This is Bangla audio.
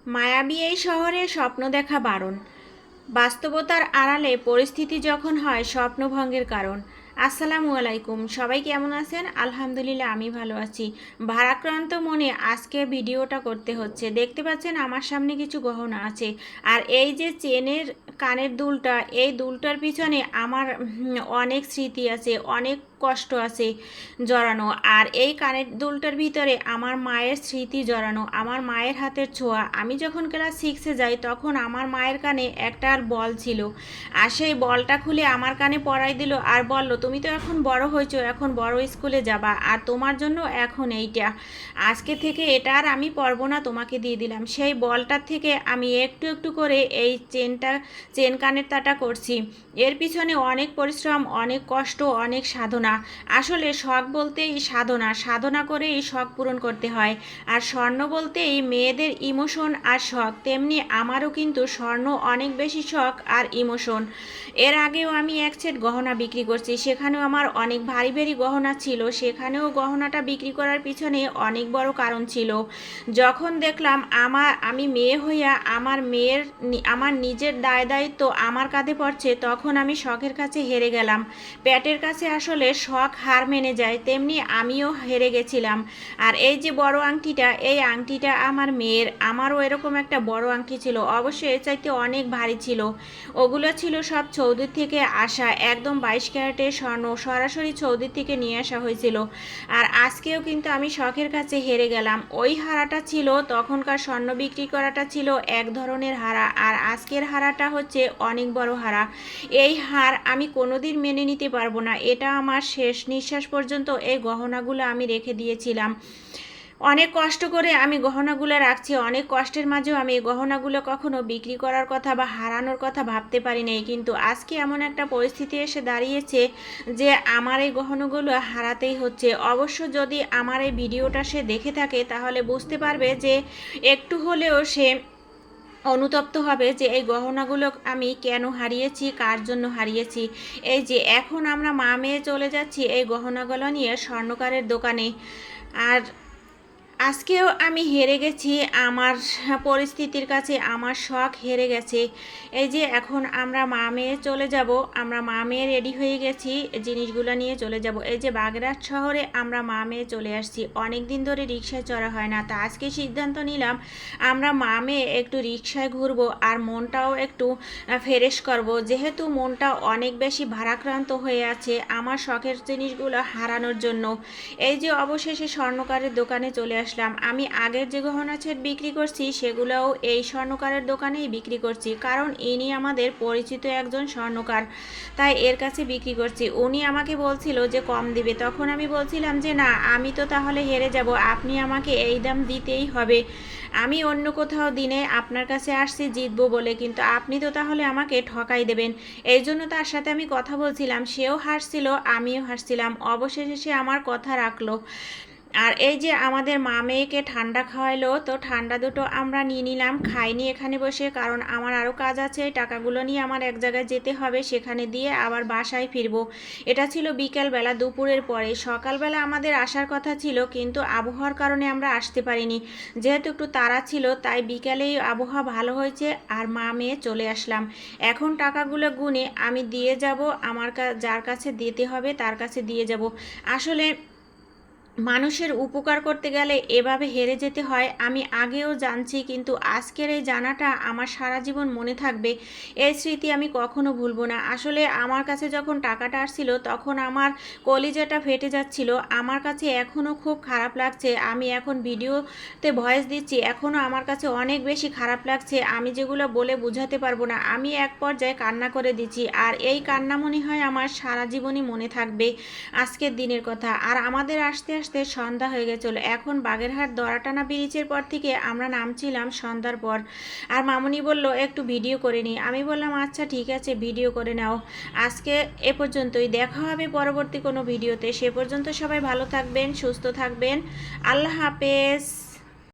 মায়াবী এই শহরে স্বপ্ন দেখা বারণ। বাস্তবতার আড়ালে পরিস্থিতি যখন হয় স্বপ্নভঙ্গের কারণ। আসসালামু আলাইকুম, সবাই কেমন আছেন? আলহামদুলিল্লাহ, আমি ভালো আছি। ভারাক্রান্ত মনে আজকে ভিডিওটা করতে হচ্ছে। দেখতে পাচ্ছেন আমার সামনে কিছু গহনা আছে, আর এই যে চেনের কানের দুলটা, এই দুলটার পিছনে আমার অনেক স্মৃতি আছে, অনেক কষ্ট আছে জড়ানো। আর এই কানের দুলটার ভিতরে আমার মায়ের স্মৃতি জড়ানো, আমার মায়ের হাতের ছোঁয়া। আমি যখন ক্লাস 6-এ যাই তখন আমার মায়ের কানে একটা বল ছিল, আর সেই বলটা খুলে আমার কানে পরাই দিল আর বলল, তুমি তো এখন বড় হয়েছো, এখন বড় স্কুলে যাবা, আর তোমার জন্য এখন এইটা, আজকে থেকে এটা আর আমি পরবো না, তোমাকে দিয়ে দিলাম। সেই বলটার থেকে আমি একটু একটু করে এই চেন কানের তাটা করছি। এর পিছনে অনেক পরিশ্রম, অনেক কষ্ট, অনেক সাধনা। আসলে শখ বলতেই সাধনা, সাধনা করে এই শখ পূরণ করতে হয়। আর স্বর্ণ বলতেই মেয়েদের ইমোশন আর শখ, তেমনি আমারও কিন্তু স্বর্ণ অনেক বেশি শখ আর ইমোশন। এর আগেও আমি এক সেট গহনা বিক্রি করছি, সেখানেও আমার অনেক ভারী ভারী গহনা ছিল, সেখানেও গহনাটা বিক্রি করার পিছনে অনেক বড় কারণ ছিল। যখন দেখলাম আমি মেয়ে হইয়া আমার নিজের দায় দায়িত্ব আমার কাঁধে পড়ছে, তখন আমি শখের কাছে হেরে গেলাম। পেটের কাছে আসলে শখ হার মেনে যায়, তেমনি আমিও হেরে গেছিলাম। আর এই যে বড় আংটিটা, এই আংটিটা আমার মেয়ের, আমারও এরকম একটা বড় আংটি ছিল, অবশ্যই এর চাইতে অনেক ভারী ছিল। ওগুলো ছিল সব সৌদি থেকে আসা, একদম 22 ক্যারেটের স্বর্ণ, সরাসরি সৌদি থেকে নিয়ে আসা হয়েছিল। আর আজকেও কিন্তু আমি শখের কাছে হেরে গেলাম। ওই হারাটা ছিল, তখনকার স্বর্ণ বিক্রি করাটা ছিল এক ধরনের হারা, আর আজকের হারাটা হচ্ছে অনেক বড় হারা। এই হার আমি কোনোদিন মেনে নিতে পারবো না, এটা আমার শেষ নিঃশ্বাস পর্যন্ত এই গহনাগুলো আমি রেখে দিয়েছিলাম। অনেক কষ্ট করে আমি গহনাগুলো রাখছি, অনেক কষ্টের মাঝেও আমি এই গহনাগুলো কখনো বিক্রি করার কথা বা হারানোর কথা ভাবতে পারি নাই, কিন্তু আজকে এমন একটা পরিস্থিতি এসে দাঁড়িয়েছে যে আমার এই গহনাগুলো হারাতেই হচ্ছে। অবশ্য যদি আমার এই ভিডিওটা সে দেখে থাকে তাহলে বুঝতে পারবে যে একটু হলেও সে অনুতপ্ত হবে যে এই গহনাগুলো আমি কেন হারিয়েছি, কার জন্য হারিয়েছি। এই যে এখন আমরা মা মেয়ে চলে যাচ্ছি এই গহনাগুলো নিয়ে স্বর্ণকারের দোকানে, আর আজকেও আমি হেরে গেছি আমার পরিস্থিতির কাছে, আমার শখ হেরে গেছে। এই যে এখন আমরা মা মেয়ে চলে যাব, আমরা মা মেয়ে রেডি হয়ে গেছি, জিনিসগুলো নিয়ে চলে যাব। এই যে বাগেরহাট শহরে আমরা মা মেয়ে চলে আসছি, অনেক দিন ধরে রিক্সায় চড়া হয় না, তা আজকে সিদ্ধান্ত নিলাম আমরা মা মেয়ে একটু রিক্সায় ঘুরবো আর মনটাও একটু ফ্রেশ করব, যেহেতু মনটা অনেক বেশি ভারাক্রান্ত হয়ে আছে আমার শখের জিনিসগুলো হারানোর জন্য। এই যে অবশেষে স্বর্ণকারের দোকানে চলে আসলাম। আমি আগের যে গহনা সেট বিক্রি করছি সেগুলোও এই স্বর্ণকারের দোকানেই বিক্রি করছি, কারণ ইনি আমাদের পরিচিত একজন স্বর্ণকার, তাই এর কাছে বিক্রি করছি। উনি আমাকে বলছিল যে কম দিবে, তখন আমি বলছিলাম যে না, আমি তো তাহলে হেরে যাব, আপনি আমাকে এই দাম দিতেই হবে। আমি অন্য কোথাও দিনে আপনার কাছে আসছি জিতবো বলে, কিন্তু আপনি তো তাহলে আমাকে ঠকাই দেবেন। এই জন্য তার সাথে আমি কথা বলছিলাম, সেও হাসছিল, আমিও হাসছিলাম। অবশেষে সে আমার কথা রাখলো। আর এই যে আমাদের মা মেয়েকে ঠান্ডা খাওয়াইলো, তো ঠান্ডা দুটো আমরা নিয়ে নিলাম, খাইনি এখানে বসে, কারণ আমার আরও কাজ আছে, টাকাগুলো নিয়ে আমার এক জায়গায় যেতে হবে, সেখানে দিয়ে আবার বাসায় ফিরবো। এটা ছিল বিকেলবেলা, দুপুরের পরে। সকালবেলা আমাদের আসার কথা ছিল, কিন্তু আবহাওয়ার কারণে আমরা আসতে পারিনি, যেহেতু একটু তাড়া ছিল, তাই বিকেলেই আবহাওয়া ভালো হয়েছে আর মা মেয়ে চলে আসলাম। এখন টাকাগুলো গুনে আমি দিয়ে যাব, যার কাছে দিতে হবে তার কাছে দিয়ে যাব। আসলে মানুষের উপকার করতে গেলে এভাবে হেরে যেতে হয়, আমি আগেও জানছি, কিন্তু আজকের এই জানাটা আমার সারা জীবন মনে থাকবে। এই স্মৃতি আমি কখনো ভুলবো না। আসলে আমার কাছে যখন টাকাটা আসছিল তখন আমার কলিজাটা ফেটে যাচ্ছিল, আমার কাছে এখনও খুব খারাপ লাগছে। আমি এখন ভিডিওতে ভয়েস দিচ্ছি, এখনও আমার কাছে অনেক বেশি খারাপ লাগছে, আমি যেগুলো বলে বোঝাতে পারবো না। আমি এক পর্যায়ে কান্না করে দিচ্ছি, আর এই কান্না মনে হয় আমার সারা জীবনই মনে থাকবে আজকের দিনের কথা। আর আমাদের আসতে আসতে সন্ধ্যা হয়ে গেছিল। এখন বাগেরহাট দড়াটানা ব্রিজের পর থেকে আমরা নামছিলাম সন্ধ্যার পর। আর মামুনি বলল একটু ভিডিও করে নিই, আমি বললাম আচ্ছা ঠিক আছে, ভিডিও করে নাও। আজকে এ পর্যন্তই, দেখা হবে পরবর্তী কোনো ভিডিওতে। সে পর্যন্ত সবাই ভালো থাকবেন, সুস্থ থাকবেন। আল্লাহ হাফেজ।